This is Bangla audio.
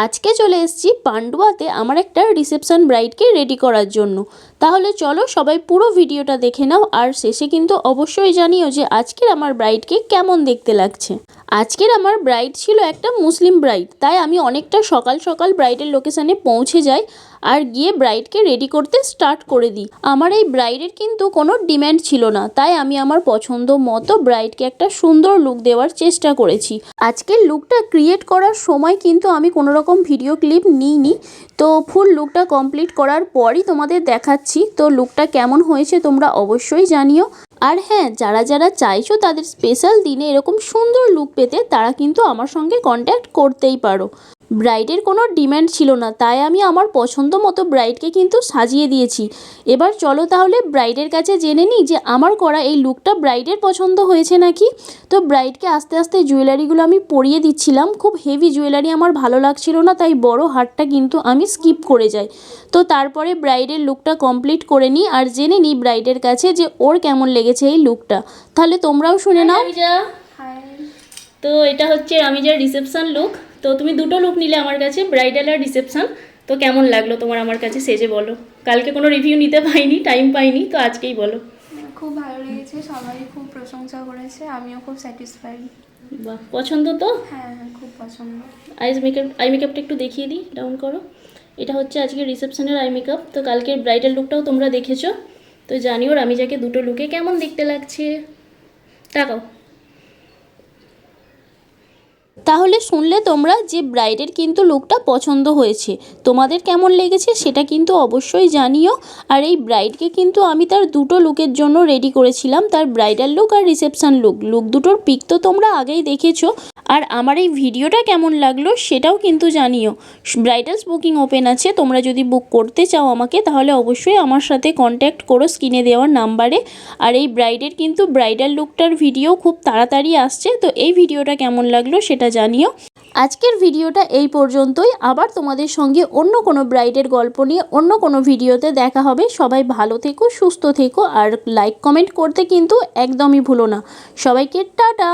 আজকে চলে এসেছি পান্ডুয়াতে আমার একটা রিসেপশন ব্রাইডকে রেডি করার জন্য। তাহলে চলো সবাই পুরো ভিডিওটা দেখে নাও, আর শেষে কিন্তু অবশ্যই জানিও যে আজকের আমার ব্রাইডকে কেমন দেখতে লাগছে। আজকের আমার ব্রাইড ছিল একটা মুসলিম ব্রাইড, তাই আমি অনেকটা সকাল সকাল ব্রাইডের লোকেশানে পৌঁছে যাই আর গিয়ে ব্রাইডকে রেডি করতে স্টার্ট করে দিই। আমার এই ব্রাইডের কিন্তু কোনো ডিম্যান্ড ছিল না, তাই আমি আমার পছন্দ মতো ব্রাইডকে একটা সুন্দর লুক দেওয়ার চেষ্টা করেছি। আজকের লুকটা ক্রিয়েট করার সময় কিন্তু আমি কোনো রকম ভিডিও ক্লিপ নিইনি, তো ফুল লুকটা কমপ্লিট করার পরই তোমাদের দেখাচ্ছি। তো লুকটা কেমন হয়েছে তোমরা অবশ্যই জানিও। আর হ্যাঁ, যারা যারা চাইছো তাদের স্পেশাল দিনে এরকম সুন্দর লুক পেতে, তারা কিন্তু আমার সঙ্গে কন্ট্যাক্ট করতেই পারো। ব্রাইডের কোনো ডিম্যান্ড ছিল না, তাই আমি আমার পছন্দ মতো ব্রাইডকে কিন্তু সাজিয়ে দিয়েছি। এবার চলো তাহলে ব্রাইডের কাছে জেনে নিই যে আমার করা এই লুকটা ব্রাইডের পছন্দ হয়েছে নাকি। তো ব্রাইডকে আস্তে আস্তে জুয়েলারিগুলো আমি পরিয়ে দিচ্ছিলাম। খুব হেভি জুয়েলারি আমার ভালো লাগছিল না, তাই বড় হারটা কিন্তু আমি স্কিপ করে যাই। তো তারপরে ব্রাইডের লুকটা কমপ্লিট করে নিই আর জেনে নিই ব্রাইডের কাছে যে ওর কেমন লেগেছে এই লুকটা। তাহলে তোমরাও শুনে নাও। তো এটা হচ্ছে রামিজার রিসেপশন লুক। তো তুমি দুটো লুক নিলে আমার কাছে, ব্রাইডাল আর রিসেপশন। তো কেমন লাগলো তোমার আমার কাছে সেজে বলো? কালকে কোনো রিভিউ নিতে পাইনি, টাইম পাইনি, তো আজকেই বলো। খুব ভালো লেগেছে, সবাই খুব প্রশংসা করেছে, আমিও খুব স্যাটিসফাইড। বাহ, পছন্দ তো? হ্যাঁ খুব পছন্দ। আই মেকআপটা একটু দেখিয়ে দিই, ডাউন করো। এটা হচ্ছে আজকে রিসেপশনের আই মেকআপ। তো কালকের ব্রাইডাল লুকটাও তোমরা দেখেছো, তো জানিও রামিজাকে দুটো লুকে কেমন দেখতে লাগছে। তাকাও। তাহলে শুনলে তোমরা যে ব্রাইডের কিন্তু লুকটা পছন্দ হয়েছে, তোমাদের কেমন লেগেছে সেটা কিন্তু অবশ্যই জানিও। আর এই ব্রাইডকে কিন্তু আমি তার দুটো লুকের জন্য রেডি করেছিলাম, তার ব্রাইডাল লুক আর রিসেপশন লুক দুটোর পিক তো তোমরা আগেই দেখেছো। আর আমার এই ভিডিওটা কেমন লাগলো সেটাও কিন্তু জানিও। ব্রাইডালস বুকিং ওপেন আছে, তোমরা যদি বুক করতে চাও আমাকে, তাহলে অবশ্যই আমার সাথে কন্ট্যাক্ট করো স্ক্রিনে দেওয়ার নাম্বারে। আর এই ব্রাইডের কিন্তু ব্রাইডাল লুকটার ভিডিও খুব তাড়াতাড়ি আসছে, তো এই ভিডিওটা কেমন লাগলো সেটা জানিও। আজকের ভিডিওটা এই পর্যন্তই। আবার তোমাদের সঙ্গে অন্য কোনো ব্রাইডের গল্প নিয়ে অন্য কোনো ভিডিওতে দেখা হবে। সবাই ভালো থেকো, সুস্থ থেকো, আর লাইক কমেন্ট করতে কিন্তু একদমই ভুলো না। সবাইকে টাটা।